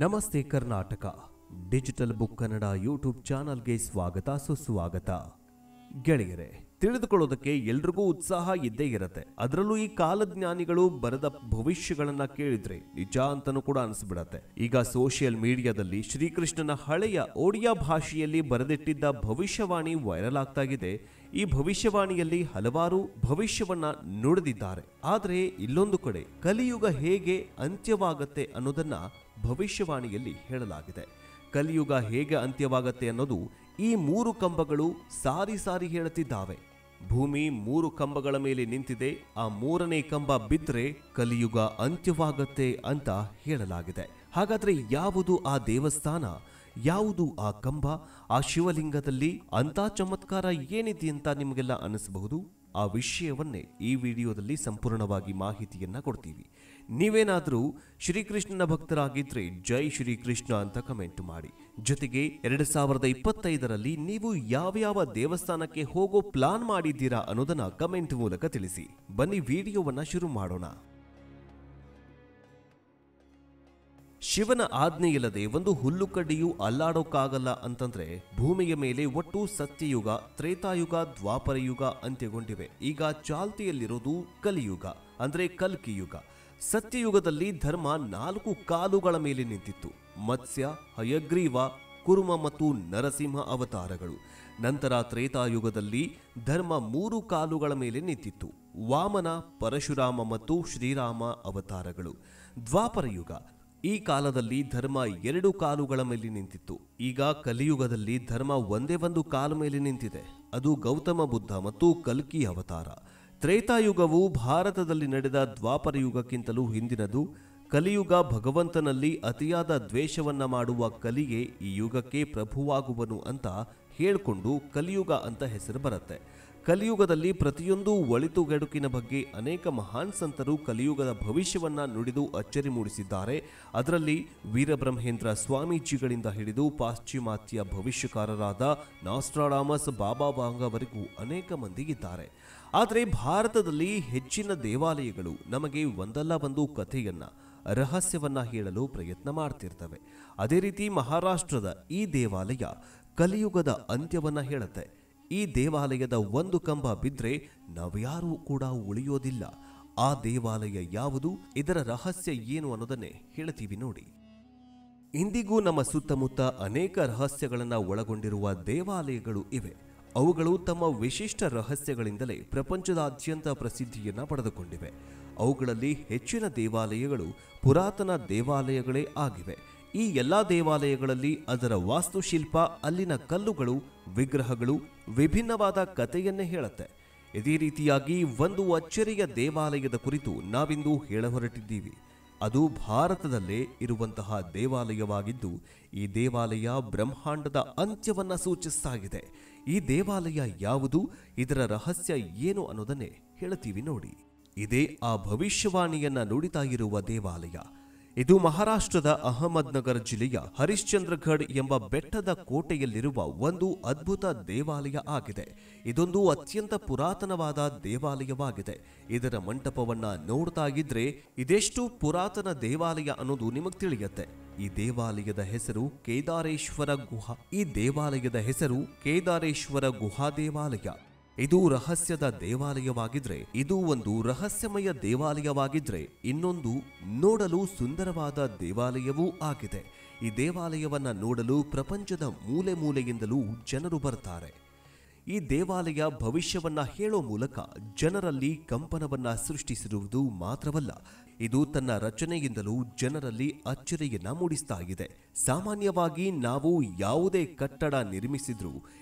ನಮಸ್ತೆ Karnataka digital book Kannada YouTube ಚಾನಲ್ಗೆ ಸ್ವಾಗತ ಸುಸ್ವಾಗತ. ಗೆಳೆಯರೆ, ತಿಳಿದುಕೊಳ್ಳೋದಕ್ಕೆ ಎಲ್ರಿಗೂ ಉತ್ಸಾಹ ಇದ್ದೇ ಇರುತ್ತೆ. ಅದರಲ್ಲೂ ಈ ಕಾಲಜ್ಞಾನಿಗಳು ಬರೆದ ಭವಿಷ್ಯಗಳನ್ನ ಕೇಳಿದ್ರೆ ನಿಜ ಅಂತಾನೂ ಕೂಡ ಅನಿಸ್ಬಿಡತ್ತೆ. ಈಗ ಸೋಷಿಯಲ್ ಮೀಡಿಯಾದಲ್ಲಿ ಶ್ರೀಕೃಷ್ಣನ ಹಳೆಯ ಒಡಿಯಾ ಭಾಷೆಯಲ್ಲಿ ಬರೆದಿಟ್ಟಿದ್ದ ಭವಿಷ್ಯವಾಣಿ ವೈರಲ್ ಆಗ್ತಾ ಇದೆ. ಈ ಭವಿಷ್ಯವಾಣಿಯಲ್ಲಿ ಹಲವಾರು ಭವಿಷ್ಯವನ್ನ ನುಡಿದಿದ್ದಾರೆ. ಆದರೆ ಇಲ್ಲೊಂದು ಕಡೆ ಕಲಿಯುಗ ಹೇಗೆ ಅಂತ್ಯವಾಗತ್ತೆ ಅನ್ನೋದನ್ನ ಭವಿಷ್ಯವಾಣಿಯಲ್ಲಿ ಹೇಳಲಾಗಿದೆ. ಕಲಿಯುಗ ಹೇಗೆ ಅಂತ್ಯವಾಗತ್ತೆ ಅನ್ನೋದು ಈ ಮೂರು ಕಂಬಗಳು ಸಾರಿ ಸಾರಿ ಹೇಳುತ್ತಿದ್ದಾವೆ. ಭೂಮಿ ಮೂರು ಕಂಬಗಳ ಮೇಲೆ ನಿಂತಿದೆ. ಆ ಮೂರನೇ ಕಂಬ ಬಿದ್ದರೆ ಕಲಿಯುಗ ಅಂತ್ಯವಾಗತ್ತೆ ಅಂತ ಹೇಳಲಾಗಿದೆ. ಹಾಗಾದ್ರೆ ಯಾವುದು ಆ ದೇವಸ್ಥಾನ, ಯಾವುದು ಆ ಕಂಬ, ಆ ಶಿವಲಿಂಗದಲ್ಲಿ ಅಂತ ಚಮತ್ಕಾರ ಏನಿದೆ ಅಂತ ನಿಮಗೆಲ್ಲ ಅನಿಸಬಹುದು. ಆ ವಿಷಯವನ್ನೇ ಈ ವಿಡಿಯೋದಲ್ಲಿ ಸಂಪೂರ್ಣವಾಗಿ ಮಾಹಿತಿಯನ್ನ ಕೊಡ್ತೀವಿ. ನೀವೇನಾದರೂ ಶ್ರೀಕೃಷ್ಣನ ಭಕ್ತರಾಗಿದ್ರೆ ಜೈ ಶ್ರೀಕೃಷ್ಣ ಅಂತ ಕಮೆಂಟ್ ಮಾಡಿ. ಜೊತೆಗೆ 2025ರಲ್ಲಿ ನೀವು ಯಾವ ದೇವಸ್ಥಾನಕ್ಕೆ ಹೋಗೋ ಪ್ಲಾನ್ ಮಾಡಿದ್ದೀರಾ ಅನ್ನೋದನ್ನ ಕಮೆಂಟ್ ಮೂಲಕ ತಿಳಿಸಿ. ಬನ್ನಿ ವಿಡಿಯೋವನ್ನ ಶುರು ಮಾಡೋಣ. ಶಿವನ ಆಜ್ಞೆ ಇಲ್ಲದೆ ಒಂದು ಹುಲ್ಲುಕಡ್ಡಿಯೂ ಅಲ್ಲಾಡೋಕ್ಕಾಗಲ್ಲ ಅಂತಂದ್ರೆ ಭೂಮಿಯ ಮೇಲೆ ಒಟ್ಟು ಸತ್ಯಯುಗ, ತ್ರೇತಾಯುಗ, ದ್ವಾಪರಯುಗ ಅಂತ್ಯಗೊಂಡಿವೆ. ಈಗ ಚಾಲ್ತಿಯಲ್ಲಿರೋದು ಕಲಿಯುಗ ಅಂದ್ರೆ ಕಲ್ಕಿಯುಗ. ಸತ್ಯಯುಗದಲ್ಲಿ ಧರ್ಮ 4 ಕಾಲುಗಳ ಮೇಲೆ ನಿಂತಿತ್ತು. ಮತ್ಸ್ಯ, ಹಯಗ್ರೀವ, ಕುರ್ಮ ಮತ್ತು ನರಸಿಂಹ ಅವತಾರಗಳು. ನಂತರ ತ್ರೇತಾಯುಗದಲ್ಲಿ ಧರ್ಮ 3 ಕಾಲುಗಳ ಮೇಲೆ ನಿಂತಿತ್ತು. ವಾಮನ, ಪರಶುರಾಮ ಮತ್ತು ಶ್ರೀರಾಮ ಅವತಾರಗಳು. ದ್ವಾಪರಯುಗ, ಈ ಕಾಲದಲ್ಲಿ ಧರ್ಮ 2 ಕಾಲುಗಳ ಮೇಲೆ ನಿಂತಿತ್ತು. ಈಗ ಕಲಿಯುಗದಲ್ಲಿ ಧರ್ಮ ಒಂದೇ ಒಂದು ಕಾಲು ಮೇಲೆ ನಿಂತಿದೆ. ಅದು ಗೌತಮ ಬುದ್ಧ ಮತ್ತು ಕಲ್ಕಿ ಅವತಾರ. ತ್ರೇತಾಯುಗವು ಭಾರತದಲ್ಲಿ ನಡೆದ ದ್ವಾಪರ ಯುಗಕ್ಕಿಂತಲೂ ಹಿಂದಿನದು. ಕಲಿಯುಗ ಭಗವಂತನಲ್ಲಿ ಅತಿಯಾದ ದ್ವೇಷವನ್ನ ಮಾಡುವ ಕಲಿಯೇ ಈ ಯುಗಕ್ಕೆ ಪ್ರಭುವಾಗುವನು ಅಂತ ಹೇಳ್ಕೊಂಡು ಕಲಿಯುಗ ಅಂತ ಹೆಸರು ಬರುತ್ತೆ. ಕಲಿಯುಗದಲ್ಲಿ ಪ್ರತಿಯೊಂದು ಒಳಿತುಗೆಡುಕಿನ ಬಗ್ಗೆ ಅನೇಕ ಮಹಾನ್ ಸಂತರು ಕಲಿಯುಗದ ಭವಿಷ್ಯವನ್ನ ನುಡಿದು ಅಚ್ಚರಿ ಮೂಡಿಸಿದ್ದಾರೆ. ಅದರಲ್ಲಿ ವೀರಬ್ರಹ್ಮೇಂದ್ರ ಸ್ವಾಮೀಜಿಗಳಿಂದ ಹಿಡಿದು ಪಾಶ್ಚಿಮಾತ್ಯ ಭವಿಷ್ಯಕಾರರಾದ ನಾಸ್ಟ್ರಾಡಾಮಸ್, ಬಾಬಾ ವಾಂಗವರೆಗೂ ಅನೇಕ ಮಂದಿ ಇದ್ದಾರೆ. ಆದರೆ ಭಾರತದಲ್ಲಿ ಹೆಚ್ಚಿನ ದೇವಾಲಯಗಳು ನಮಗೆ ಒಂದಲ್ಲ ಒಂದು ಕಥೆಯನ್ನ, ರಹಸ್ಯವನ್ನ ಹೇಳಲು ಪ್ರಯತ್ನ ಮಾಡ್ತಿರ್ತವೆ. ಅದೇ ರೀತಿ ಮಹಾರಾಷ್ಟ್ರದ ಈ ದೇವಾಲಯ ಕಲಿಯುಗದ ಅಂತ್ಯವನ್ನ ಹೇಳುತ್ತೆ. ಈ ದೇವಾಲಯದ ಒಂದು ಕಂಬ ಬಿದ್ರೆ ನಾವ್ಯಾರೂ ಕೂಡ ಉಳಿಯೋದಿಲ್ಲ. ಆ ದೇವಾಲಯ ಯಾವುದು, ಇದರ ರಹಸ್ಯ ಏನು ಅನ್ನೋದನ್ನೇ ಹೇಳ್ತೀವಿ ನೋಡಿ. ಇಂದಿಗೂ ನಮ್ಮ ಸುತ್ತಮುತ್ತ ಅನೇಕ ರಹಸ್ಯಗಳನ್ನ ಒಳಗೊಂಡಿರುವ ದೇವಾಲಯಗಳು ಇವೆ. ಅವುಗಳು ತಮ್ಮ ವಿಶಿಷ್ಟ ರಹಸ್ಯಗಳಿಂದಲೇ ಪ್ರಪಂಚದಾದ್ಯಂತ ಪ್ರಸಿದ್ಧಿಯನ್ನ ಪಡೆದುಕೊಂಡಿವೆ. ಅವುಗಳಲ್ಲಿ ಹೆಚ್ಚಿನ ದೇವಾಲಯಗಳು ಪುರಾತನ ದೇವಾಲಯಗಳೇ ಆಗಿವೆ. ಈ ಎಲ್ಲಾ ದೇವಾಲಯಗಳಲ್ಲಿ ಅದರ ವಾಸ್ತುಶಿಲ್ಪ, ಅಲ್ಲಿನ ಕಲ್ಲುಗಳು, ವಿಗ್ರಹಗಳು ವಿಭಿನ್ನವಾದ ಕಥೆಯನ್ನೇ ಹೇಳುತ್ತೆ. ಇದೇ ರೀತಿಯಾಗಿ ಒಂದು ಅಚ್ಚರಿಯ ದೇವಾಲಯದ ಕುರಿತು ನಾವಿಂದು ಹೇಳ ಹೊರಟಿದ್ದೀವಿ. ಅದು ಭಾರತದಲ್ಲೇ ಇರುವಂತಹ ದೇವಾಲಯವಾಗಿದ್ದು, ಈ ದೇವಾಲಯ ಬ್ರಹ್ಮಾಂಡದ ಅಂತ್ಯವನ್ನ ಸೂಚಿಸ್ತಾಗಿದೆ. ಈ ದೇವಾಲಯ ಯಾವುದು, ಇದರ ರಹಸ್ಯ ಏನು ಅನ್ನೋದನ್ನೇ ಹೇಳ್ತೀವಿ ನೋಡಿ. ಇದೇ ಆ ಭವಿಷ್ಯವಾಣಿಯನ್ನ ನುಡಿತಾ ಇರುವ ದೇವಾಲಯ. ಇದು ಮಹಾರಾಷ್ಟ್ರದ ಅಹಮದ್ ನಗರ್ ಜಿಲ್ಲೆಯ ಹರಿಶ್ಚಂದ್ರಗಢ್ ಎಂಬ ಬೆಟ್ಟದ ಕೋಟೆಯಲ್ಲಿರುವ ಒಂದು ಅದ್ಭುತ ದೇವಾಲಯ ಆಗಿದೆ. ಇದೊಂದು ಅತ್ಯಂತ ಪುರಾತನವಾದ ದೇವಾಲಯವಾಗಿದೆ. ಇದರ ಮಂಟಪವನ್ನ ನೋಡ್ತಾ ಇದ್ರೆ ಇದೆಷ್ಟು ಪುರಾತನ ದೇವಾಲಯ ಅನ್ನೋದು ನಿಮಗೆ ತಿಳಿಯುತ್ತೆ. ಈ ದೇವಾಲಯದ ಹೆಸರು ಕೇದಾರೇಶ್ವರ ಗುಹಾ. ಈ ದೇವಾಲಯದ ಹೆಸರು ಕೇದಾರೇಶ್ವರ ಗುಹಾ ದೇವಾಲಯ. ಇದು ರಹಸ್ಯದ ದೇವಾಲಯವಾಗಿದ್ರೆ, ಇದು ಒಂದು ರಹಸ್ಯಮಯ ದೇವಾಲಯವಾಗಿದ್ರೆ, ಇನ್ನೊಂದು ನೋಡಲು ಸುಂದರವಾದ ದೇವಾಲಯವೂ ಆಗಿದೆ. ಈ ದೇವಾಲಯವನ್ನ ನೋಡಲು ಪ್ರಪಂಚದ ಮೂಲೆ ಮೂಲೆಯಿಂದಲೂ ಜನರು ಬರ್ತಾರೆ. ಈ ದೇವಾಲಯ ಭವಿಷ್ಯವನ್ನ ಹೇಳೋ ಮೂಲಕ ಜನರಲ್ಲಿ ಕಂಪನವನ್ನ ಸೃಷ್ಟಿಸಿರುವುದು ಮಾತ್ರವಲ್ಲ, ಇದು ತನ್ನ ರಚನೆಯಿಂದಲೂ ಜನರಲ್ಲಿ ಅಚ್ಚರಿಯನ್ನ ಮೂಡಿಸ್ತಾ ಇದೆ. ಸಾಮಾನ್ಯವಾಗಿ ನಾವು ಯಾವುದೇ ಕಟ್ಟಡ ನಿರ್ಮಿಸಿದ್ರೂ,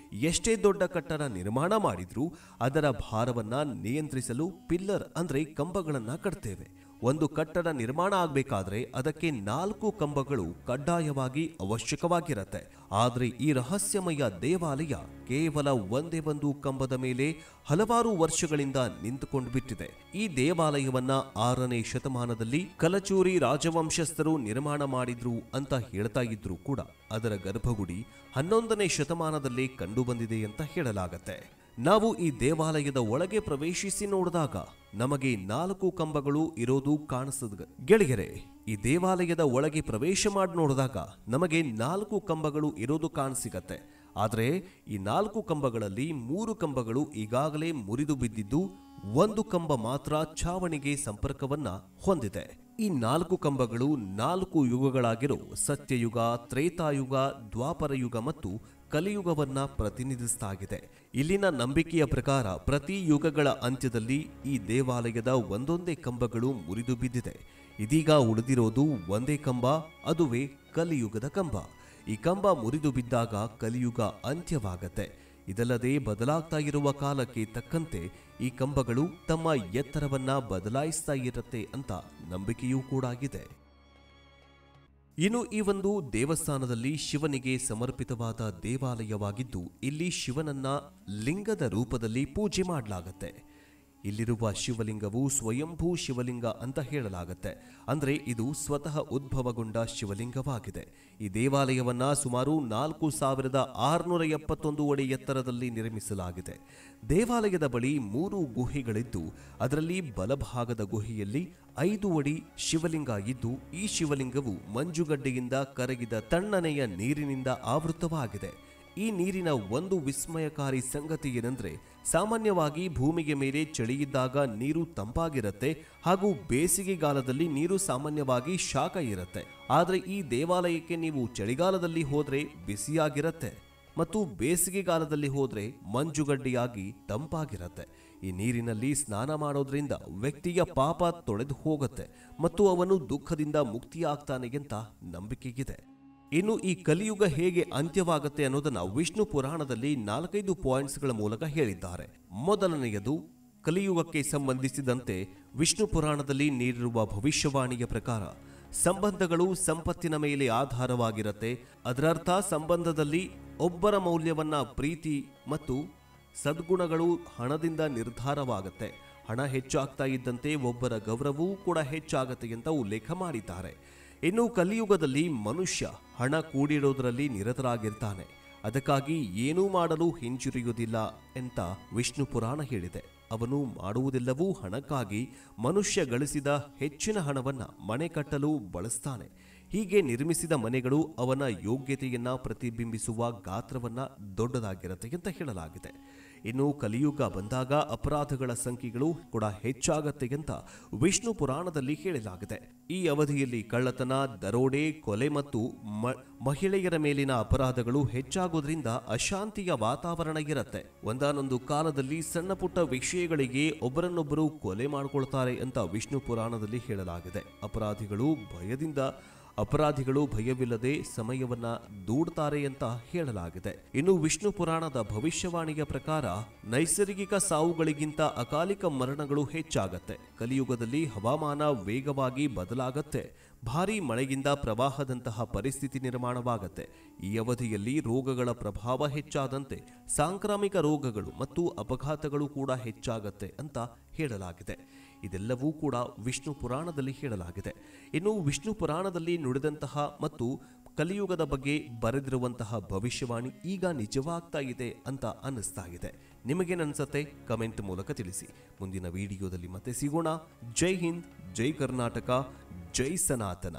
ಎಷ್ಟೇ ದೊಡ್ಡ ಕಟ್ಟಡ ನಿರ್ಮಾಣ ಮಾಡಿದ್ರೂ ಅದರ ಭಾರವನ್ನ ನಿಯಂತ್ರಿಸಲು ಪಿಲ್ಲರ್ ಅಂದ್ರೆ ಕಂಬಗಳನ್ನ ಕಟ್ತೇವೆ. ಒಂದು ಕಟ್ಟಡ ನಿರ್ಮಾಣ ಆಗಬೇಕಾದ್ರೆ ಅದಕ್ಕೆ 4 ಕಂಬಗಳು ಕಡ್ಡಾಯವಾಗಿ ಅವಶ್ಯಕವಾಗಿರತ್ತೆ. ಆದ್ರೆ ಈ ರಹಸ್ಯಮಯ ದೇವಾಲಯ ಕೇವಲ ಒಂದೇ ಒಂದು ಕಂಬದ ಮೇಲೆ ಹಲವಾರು ವರ್ಷಗಳಿಂದ ನಿಂತುಕೊಂಡು ಬಿಟ್ಟಿದೆ. ಈ ದೇವಾಲಯವನ್ನ 6ನೇ ಶತಮಾನದಲ್ಲಿ ಕಲಚೂರಿ ರಾಜವಂಶಸ್ಥರು ನಿರ್ಮಾಣ ಮಾಡಿದ್ರು ಅಂತ ಹೇಳ್ತಾ ಇದ್ರು ಕೂಡ ಅದರ ಗರ್ಭಗುಡಿ 11ನೇ ಶತಮಾನದಲ್ಲೇ ಕಂಡು ಬಂದಿದೆ ಅಂತ ಹೇಳಲಾಗತ್ತೆ. ನಾವು ಈ ದೇವಾಲಯದ ಒಳಗೆ ಪ್ರವೇಶಿಸಿ ನೋಡಿದಾಗ ನಮಗೆ 4 ಕಂಬಗಳು ಇರೋದು ಕಾಣಿಸ್ತದೆ ಗೆಳೆಯರೆ. ಈ ದೇವಾಲಯದ ಒಳಗೆ ಪ್ರವೇಶ ಮಾಡಿ ನೋಡಿದಾಗ ನಮಗೆ 4 ಕಂಬಗಳು ಇರೋದು ಕಾಣಸಿಗತ್ತೆ. ಆದರೆ ಈ 4 ಕಂಬಗಳಲ್ಲಿ 3 ಕಂಬಗಳು ಈಗಾಗಲೇ ಮುರಿದು ಬಿದ್ದಿದ್ದು, 1 ಕಂಬ ಮಾತ್ರ ಛಾವಣಿಗೆ ಸಂಪರ್ಕವನ್ನ ಹೊಂದಿದೆ. ಈ 4 ಕಂಬಗಳು 4 ಯುಗಗಳಾಗಿರೋ ಸತ್ಯಯುಗ, ತ್ರೇತಾಯುಗ, ದ್ವಾಪರ ಯುಗ ಮತ್ತು ಕಲಿಯುಗವನ್ನ ಪ್ರತಿನಿಧಿಸ್ತಾಗಿದೆ. ಇಲ್ಲಿನ ನಂಬಿಕೆಯ ಪ್ರಕಾರ ಪ್ರತಿ ಯುಗಗಳ ಅಂತ್ಯದಲ್ಲಿ ಈ ದೇವಾಲಯದ ಒಂದೊಂದೇ ಕಂಬಗಳು ಮುರಿದು ಬಿದ್ದಿದೆ. ಇದೀಗ ಉಳಿದಿರೋದು ಒಂದೇ ಕಂಬ, ಅದುವೇ ಕಲಿಯುಗದ ಕಂಬ. ಈ ಕಂಬ ಮುರಿದು ಬಿದ್ದಾಗ ಕಲಿಯುಗ ಅಂತ್ಯವಾಗತ್ತೆ. ಇದಲ್ಲದೆ ಬದಲಾಗ್ತಾ ಇರುವ ಕಾಲಕ್ಕೆ ತಕ್ಕಂತೆ ಈ ಕಂಬಗಳು ತಮ್ಮ ಎತ್ತರವನ್ನ ಬದಲಾಯಿಸ್ತಾ ಇರತ್ತೆ ಅಂತ ನಂಬಿಕೆಯೂ ಕೂಡ ಆಗಿದೆ. ಇನ್ನು ಈ ಒಂದು ದೇವಸ್ಥಾನದಲ್ಲಿ ಶಿವನಿಗೆ ಸಮರ್ಪಿತವಾದ ದೇವಾಲಯವಾಗಿದ್ದು, ಇಲ್ಲಿ ಶಿವನನ್ನ ಲಿಂಗದ ರೂಪದಲ್ಲಿ ಪೂಜೆ ಮಾಡಲಾಗತ್ತೆ. ಇಲ್ಲಿರುವ ಶಿವಲಿಂಗವು ಸ್ವಯಂಭೂ ಶಿವಲಿಂಗ ಅಂತ ಹೇಳಲಾಗತ್ತೆ. ಅಂದ್ರೆ ಇದು ಸ್ವತಃ ಉದ್ಭವಗೊಂಡ ಶಿವಲಿಂಗವಾಗಿದೆ. ಈ ದೇವಾಲಯವನ್ನ ಸುಮಾರು 4671 ಅಡಿ ಎತ್ತರದಲ್ಲಿ ನಿರ್ಮಿಸಲಾಗಿದೆ. ದೇವಾಲಯದ ಬಳಿ 3 ಗುಹೆಗಳಿದ್ದು, ಅದರಲ್ಲಿ ಬಲಭಾಗದ ಗುಹೆಯಲ್ಲಿ 5 ಅಡಿ ಶಿವಲಿಂಗ ಇದ್ದು, ಈ ಶಿವಲಿಂಗವು ಮಂಜುಗಡ್ಡೆಯಿಂದ ಕರಗಿದ ತಣ್ಣನೆಯ ನೀರಿನಿಂದ ಆವೃತವಾಗಿದೆ. ಈ ನೀರಿನ ಒಂದು ವಿಸ್ಮಯಕಾರಿ ಸಂಗತಿ ಏನೆಂದ್ರೆ, ಸಾಮಾನ್ಯವಾಗಿ ಭೂಮಿಗೆ ಮೇಲೆ ಚಳಿಯಿದ್ದಾಗ ನೀರು ತಂಪಾಗಿರುತ್ತೆ ಹಾಗೂ ಬೇಸಿಗೆಗಾಲದಲ್ಲಿ ನೀರು ಸಾಮಾನ್ಯವಾಗಿ ಶಾಖ ಇರುತ್ತೆ. ಆದರೆ ಈ ದೇವಾಲಯಕ್ಕೆ ನೀವು ಚಳಿಗಾಲದಲ್ಲಿ ಹೋದ್ರೆ ಬಿಸಿಯಾಗಿರುತ್ತೆ ಮತ್ತು ಬೇಸಿಗೆಗಾಲದಲ್ಲಿ ಹೋದ್ರೆ ಮಂಜುಗಡ್ಡೆಯಾಗಿ ತಂಪಾಗಿರುತ್ತೆ. ಈ ನೀರಿನಲ್ಲಿ ಸ್ನಾನ ಮಾಡೋದ್ರಿಂದ ವ್ಯಕ್ತಿಯ ಪಾಪ ತೊಳೆದು ಹೋಗುತ್ತೆ ಮತ್ತು ಅವನು ದುಃಖದಿಂದ ಮುಕ್ತಿಯಾಗ್ತಾನೆ ಅಂತ ನಂಬಿಕೆಗಿದೆ. ಇನ್ನು ಈ ಕಲಿಯುಗ ಹೇಗೆ ಅಂತ್ಯವಾಗುತ್ತೆ ಅನ್ನೋದನ್ನ ವಿಷ್ಣು ಪುರಾಣದಲ್ಲಿ 4-5 ಪಾಯಿಂಟ್ಸ್ಗಳ ಮೂಲಕ ಹೇಳಿದ್ದಾರೆ. ಮೊದಲನೆಯದು, ಕಲಿಯುಗಕ್ಕೆ ಸಂಬಂಧಿಸಿದಂತೆ ವಿಷ್ಣು ಪುರಾಣದಲ್ಲಿ ನೀಡಿರುವ ಭವಿಷ್ಯವಾಣಿಯ ಪ್ರಕಾರ ಸಂಬಂಧಗಳು ಸಂಪತ್ತಿನ ಮೇಲೆ ಆಧಾರವಾಗಿರುತ್ತೆ. ಅದರರ್ಥ ಸಂಬಂಧದಲ್ಲಿ ಒಬ್ಬರ ಮೌಲ್ಯವನ್ನ ಪ್ರೀತಿ ಮತ್ತು ಸದ್ಗುಣಗಳು ಹಣದಿಂದ ನಿರ್ಧಾರವಾಗುತ್ತೆ. ಹಣ ಹೆಚ್ಚಾಗ್ತಾ ಇದ್ದಂತೆ ಒಬ್ಬರ ಗೌರವವೂ ಕೂಡ ಹೆಚ್ಚಾಗತ್ತೆ ಅಂತ ಉಲ್ಲೇಖ ಮಾಡಿದ್ದಾರೆ. ಇನ್ನು ಕಲಿಯುಗದಲ್ಲಿ ಮನುಷ್ಯ ಹಣ ಕೂಡಿಡೋದ್ರಲ್ಲಿ ನಿರತರಾಗಿರ್ತಾನೆ. ಅದಕ್ಕಾಗಿ ಏನೂ ಮಾಡಲು ಹಿಂಜರಿಯುವುದಿಲ್ಲ ಅಂತ ವಿಷ್ಣು ಪುರಾಣ ಹೇಳಿದೆ. ಅವನು ಮಾಡುವುದೆಲ್ಲವೂ ಹಣಕ್ಕಾಗಿ. ಮನುಷ್ಯ ಗಳಿಸಿದ ಹೆಚ್ಚಿನ ಹಣವನ್ನ ಮನೆ ಕಟ್ಟಲು ಬಳಸ್ತಾನೆ. ಹೀಗೆ ನಿರ್ಮಿಸಿದ ಮನೆಗಳು ಅವನ ಯೋಗ್ಯತೆಯನ್ನ ಪ್ರತಿಬಿಂಬಿಸುವ ಗಾತ್ರವನ್ನ ದೊಡ್ಡದಾಗಿರುತ್ತೆ ಅಂತ ಹೇಳಲಾಗಿದೆ. ಇನ್ನು ಕಲಿಯುಗ ಬಂದಾಗ ಅಪರಾಧಗಳ ಸಂಖ್ಯೆಗಳು ಕೂಡ ಹೆಚ್ಚಾಗತ್ತೆ ಅಂತ ವಿಷ್ಣು ಪುರಾಣದಲ್ಲಿ ಹೇಳಲಾಗಿದೆ. ಈ ಅವಧಿಯಲ್ಲಿ ಕಳ್ಳತನ, ದರೋಡೆ, ಕೊಲೆ ಮತ್ತು ಮಹಿಳೆಯರ ಮೇಲಿನ ಅಪರಾಧಗಳು ಹೆಚ್ಚಾಗೋದ್ರಿಂದ ಅಶಾಂತಿಯ ವಾತಾವರಣ ಇರುತ್ತೆ. ಒಂದಾನೊಂದು ಕಾಲದಲ್ಲಿ ಸಣ್ಣ ಪುಟ್ಟ ವಿಷಯಗಳಿಗೆ ಒಬ್ಬರನ್ನೊಬ್ಬರು ಕೊಲೆ ಮಾಡಿಕೊಳ್ತಾರೆ ಅಂತ ವಿಷ್ಣು ಪುರಾಣದಲ್ಲಿ ಹೇಳಲಾಗಿದೆ. ಅಪರಾಧಿಗಳು ಭಯವಿಲ್ಲದೆ ಸಮಯವನ್ನ ದೂಡ್ತಾರೆ ಅಂತ ಹೇಳಲಾಗಿದೆ. ಇನ್ನು ವಿಷ್ಣು ಪುರಾಣದ ಭವಿಷ್ಯವಾಣಿಯ ಪ್ರಕಾರ ನೈಸರ್ಗಿಕ ಸಾವುಗಳಿಗಿಂತ ಅಕಾಲಿಕ ಮರಣಗಳು ಹೆಚ್ಚಾಗತ್ತೆ. ಕಲಿಯುಗದಲ್ಲಿ ಹವಾಮಾನ ವೇಗವಾಗಿ ಬದಲಾಗತ್ತೆ. ಭಾರೀ ಮಳೆಯಿಂದ ಪ್ರವಾಹದಂತಹ ಪರಿಸ್ಥಿತಿ ನಿರ್ಮಾಣವಾಗತ್ತೆ. ಈ ಅವಧಿಯಲ್ಲಿ ರೋಗಗಳ ಪ್ರಭಾವ ಹೆಚ್ಚಾದಂತೆ ಸಾಂಕ್ರಾಮಿಕ ರೋಗಗಳು ಮತ್ತು ಅಪಘಾತಗಳು ಕೂಡ ಹೆಚ್ಚಾಗತ್ತೆ ಅಂತ ಹೇಳಲಾಗಿದೆ. ಇದೆಲ್ಲವೂ ಕೂಡ ವಿಷ್ಣು ಪುರಾಣದಲ್ಲಿ ಹೇಳಲಾಗಿದೆ. ಇನ್ನು ವಿಷ್ಣು ಪುರಾಣದಲ್ಲಿ ನುಡಿದಂತಹ ಮತ್ತು ಕಲಿಯುಗದ ಬಗ್ಗೆ ಬರೆದಿರುವಂತಹ ಭವಿಷ್ಯವಾಣಿ ಈಗ ನಿಜವಾಗ್ತಾ ಇದೆ ಅಂತ ಅನ್ನಿಸ್ತಾ ಇದೆ. ನಿಮಗೇನನ್ಸುತ್ತೆ? ಕಮೆಂಟ್ ಮೂಲಕ ತಿಳಿಸಿ. ಮುಂದಿನ ವಿಡಿಯೋದಲ್ಲಿ ಮತ್ತೆ ಸಿಗೋಣ. ಜೈ ಹಿಂದ್, ಜೈ ಕರ್ನಾಟಕ, ಜೈ ಸನಾತನ.